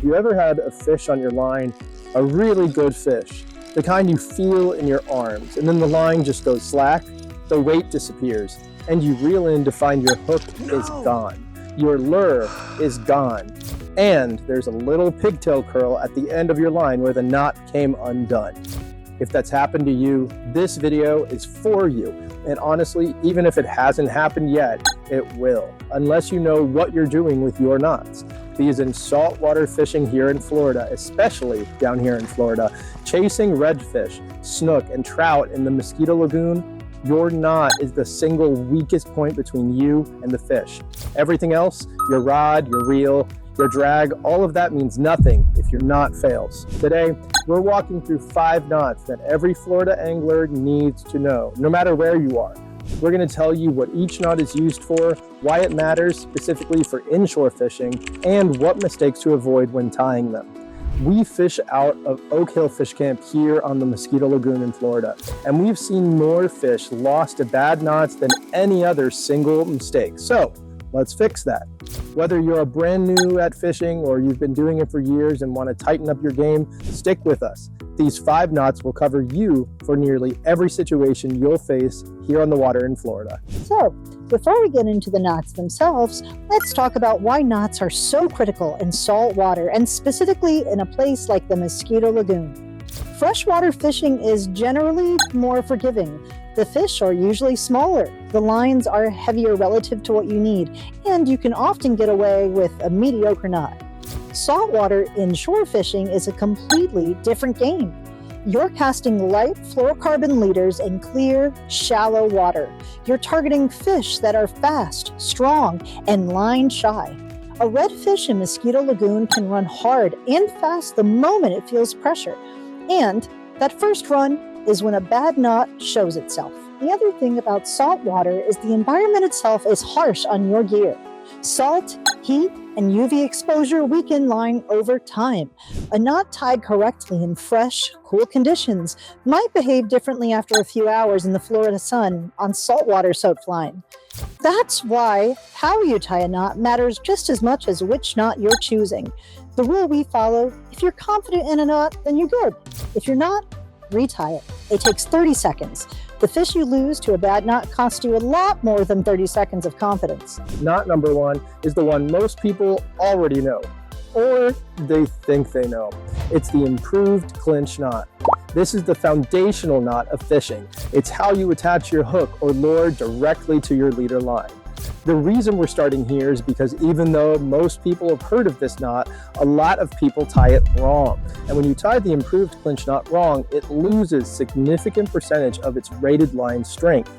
you ever had a fish on your line, a really good fish, the kind you feel in your arms, and then the line just goes slack, the weight disappears, and you reel in to find your hook is gone, your lure is gone, and there's a little pigtail curl at the end of your line where the knot came undone. If that's happened to you, this video is for you. And honestly, even if it hasn't happened yet, it will, unless you know what you're doing with your knots. Because in saltwater fishing here in Florida, especially down here in Florida, chasing redfish, snook, and trout in the Mosquito Lagoon, your knot is the single weakest point between you and the fish. Everything else, your rod, your reel, your drag, all of that means nothing if your knot fails. Today, we're walking through 5 knots that every Florida angler needs to know, no matter where you are. We're going to tell you what each knot is used for, why it matters specifically for inshore fishing, and what mistakes to avoid when tying them. We fish out of Oak Hill Fish Camp here on the Mosquito Lagoon in Florida, and we've seen more fish lost to bad knots than any other single mistake. So, let's fix that. Whether you're a brand new at fishing or you've been doing it for years and want to tighten up your game, stick with us. These 5 knots will cover you for nearly every situation you'll face here on the water in Florida. So, before we get into the knots themselves, let's talk about why knots are so critical in salt water, and specifically in a place like the Mosquito Lagoon. Freshwater fishing is generally more forgiving. The fish are usually smaller, the lines are heavier relative to what you need, and you can often get away with a mediocre knot. Saltwater inshore fishing is a completely different game. You're casting light fluorocarbon leaders in clear, shallow water. You're targeting fish that are fast, strong, and line shy. A redfish in Mosquito Lagoon can run hard and fast the moment it feels pressure. And that first run is when a bad knot shows itself. The other thing about salt water is the environment itself is harsh on your gear. Salt, heat, and UV exposure weaken line over time. A knot tied correctly in fresh, cool conditions might behave differently after a few hours in the Florida sun on saltwater soaked line. That's why how you tie a knot matters just as much as which knot you're choosing. The rule we follow: if you're confident in a knot, then you're good. If you're not, retie it. It takes 30 seconds. The fish you lose to a bad knot costs you a lot more than 30 seconds of confidence. Knot number 1 is the one most people already know, or they think they know. It's the improved clinch knot. This is the foundational knot of fishing. It's how you attach your hook or lure directly to your leader line. The reason we're starting here is because even though most people have heard of this knot, a lot of people tie it wrong. And when you tie the improved clinch knot wrong, it loses significant percentage of its rated line strength.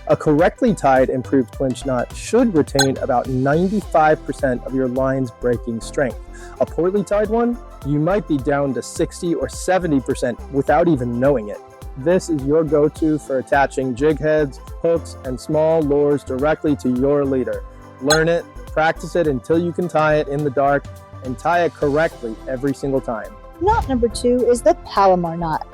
A correctly tied improved clinch knot should retain about 95% of your line's breaking strength. A poorly tied one, you might be down to 60 or 70% without even knowing it. This is your go-to for attaching jig heads, hooks, and small lures directly to your leader. Learn it, practice it until you can tie it in the dark, and tie it correctly every single time. Knot number 2 is the Palomar knot.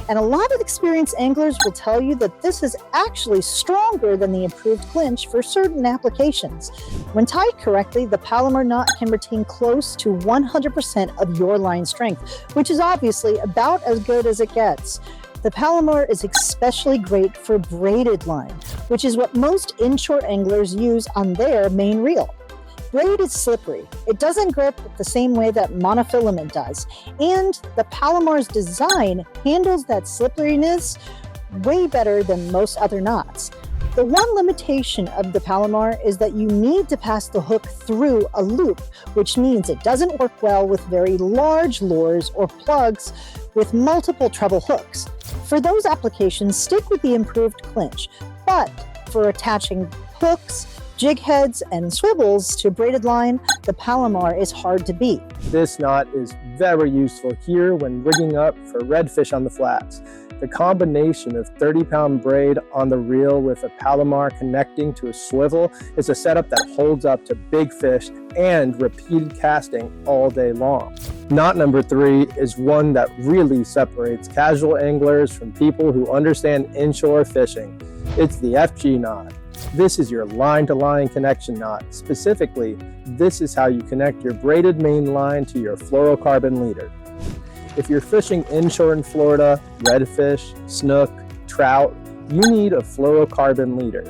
And a lot of experienced anglers will tell you that this is actually stronger than the improved clinch for certain applications. When tied correctly, the Palomar knot can retain close to 100% of your line strength, which is obviously about as good as it gets. The Palomar is especially great for braided line, which is what most inshore anglers use on their main reel. Braid is slippery. It doesn't grip the same way that monofilament does, and the Palomar's design handles that slipperiness way better than most other knots. The one limitation of the Palomar is that you need to pass the hook through a loop, which means it doesn't work well with very large lures or plugs with multiple treble hooks. For those applications, stick with the improved clinch, but for attaching hooks, jig heads, and swivels to braided line, the Palomar is hard to beat. This knot is very useful here when rigging up for redfish on the flats. The combination of 30-pound braid on the reel with a Palomar connecting to a swivel is a setup that holds up to big fish and repeated casting all day long. Knot number 3 is one that really separates casual anglers from people who understand inshore fishing. It's the FG knot. This is your line-to-line connection knot. Specifically, this is how you connect your braided main line to your fluorocarbon leader. If you're fishing inshore in Florida, redfish, snook, trout, you need a fluorocarbon leader.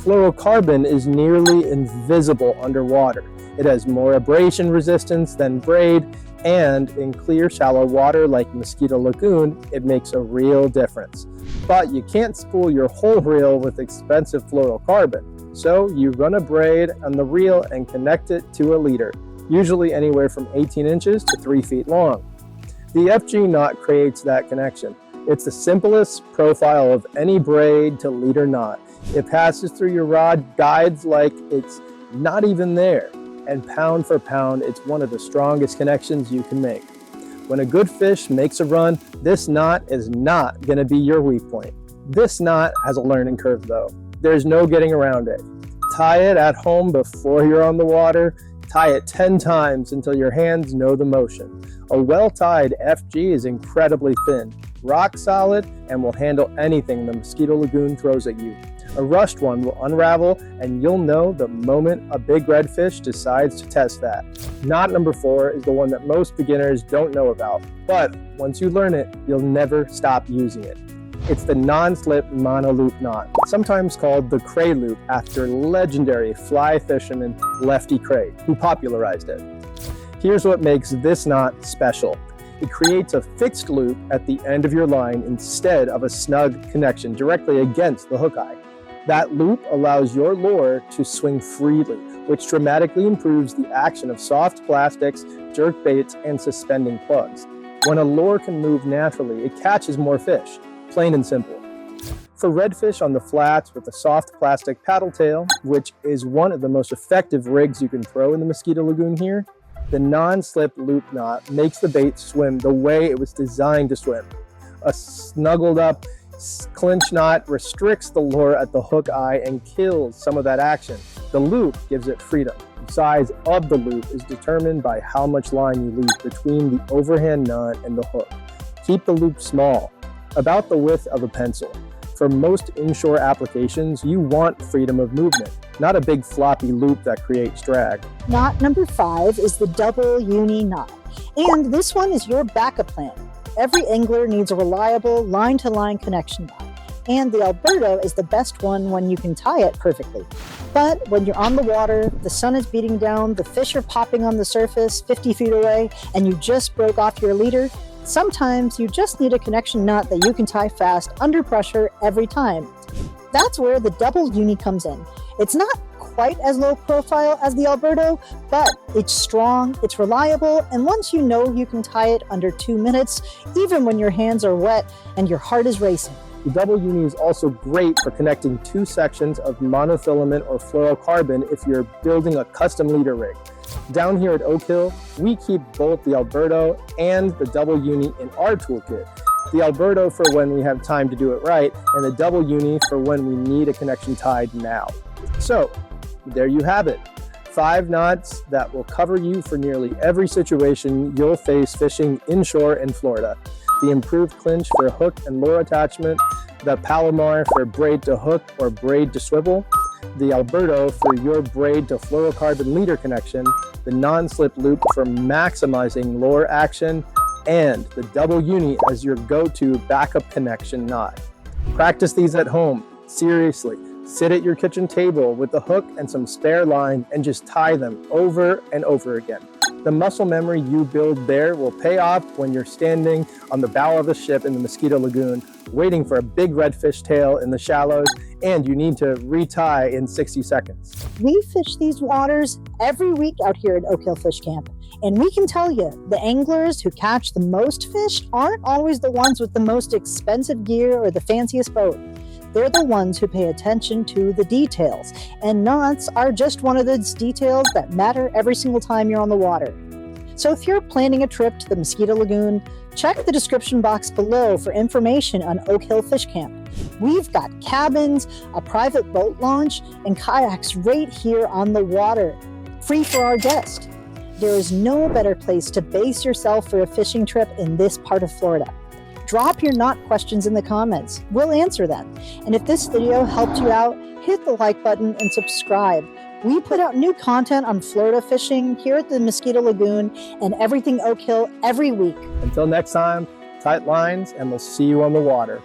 Fluorocarbon is nearly invisible underwater. It has more abrasion resistance than braid, and in clear, shallow water like Mosquito Lagoon, it makes a real difference. But you can't spool your whole reel with expensive fluorocarbon, so you run a braid on the reel and connect it to a leader, usually anywhere from 18 inches to 3 feet long. The FG knot creates that connection. It's the simplest profile of any braid to leader knot. It passes through your rod, guides like it's not even there, and pound for pound, it's one of the strongest connections you can make. When a good fish makes a run, this knot is not going to be your weak point. This knot has a learning curve though. There's no getting around it. Tie it at home before you're on the water. Tie it 10 times until your hands know the motion. A well-tied FG is incredibly thin, rock solid, and will handle anything the Mosquito Lagoon throws at you. A rushed one will unravel, and you'll know the moment a big redfish decides to test that. Knot number 4 is the one that most beginners don't know about, but once you learn it, you'll never stop using it. It's the non-slip mono-loop knot, sometimes called the Cray loop after legendary fly fisherman Lefty Cray, who popularized it. Here's what makes this knot special. It creates a fixed loop at the end of your line instead of a snug connection directly against the hook eye. That loop allows your lure to swing freely, which dramatically improves the action of soft plastics, jerk baits, and suspending plugs. When a lure can move naturally, it catches more fish, plain and simple. For redfish on the flats with a soft plastic paddle tail, which is one of the most effective rigs you can throw in the Mosquito Lagoon here, the non-slip loop knot makes the bait swim the way it was designed to swim. A snuggled up clinch knot restricts the lure at the hook eye and kills some of that action. The loop gives it freedom. The size of the loop is determined by how much line you leave between the overhand knot and the hook. Keep the loop small, about the width of a pencil. For most inshore applications, you want freedom of movement, not a big floppy loop that creates drag. Knot number 5 is the double uni knot, and this one is your backup plan. Every angler needs a reliable line-to-line connection knot, and the Alberto is the best one when you can tie it perfectly. But when you're on the water, the sun is beating down, the fish are popping on the surface 50 feet away, and you just broke off your leader, sometimes you just need a connection knot that you can tie fast under pressure every time. That's where the double uni comes in. It's not quite as low profile as the Alberto, but it's strong, it's reliable, and once you know you can tie it under 2 minutes, even when your hands are wet and your heart is racing. The double uni is also great for connecting 2 sections of monofilament or fluorocarbon if you're building a custom leader rig. Down here at Oak Hill, we keep both the Alberto and the double uni in our toolkit. The Alberto for when we have time to do it right, and the double uni for when we need a connection tied now. So, there you have it. 5 knots that will cover you for nearly every situation you'll face fishing inshore in Florida. The improved Clinch for hook and lure attachment, the Palomar for braid to hook or braid to swivel, the Alberto for your braid to fluorocarbon leader connection, the non-slip loop for maximizing lure action, and the double uni as your go-to backup connection knot. Practice these at home, seriously. Sit at your kitchen table with the hook and some spare line and just tie them over and over again. The muscle memory you build there will pay off when you're standing on the bow of a ship in the Mosquito Lagoon, waiting for a big redfish tail in the shallows, and you need to retie in 60 seconds. We fish these waters every week out here at Oak Hill Fish Camp, and we can tell you, the anglers who catch the most fish aren't always the ones with the most expensive gear or the fanciest boat. They're the ones who pay attention to the details, and knots are just one of those details that matter every single time you're on the water. So if you're planning a trip to the Mosquito Lagoon, check the description box below for information on Oak Hill Fish Camp. We've got cabins, a private boat launch, and kayaks right here on the water, free for our guests. There is no better place to base yourself for a fishing trip in this part of Florida. Drop your knot questions in the comments. We'll answer them. And if this video helped you out, hit the like button and subscribe. We put out new content on Florida fishing here at the Mosquito Lagoon and everything Oak Hill every week. Until next time, tight lines, and we'll see you on the water.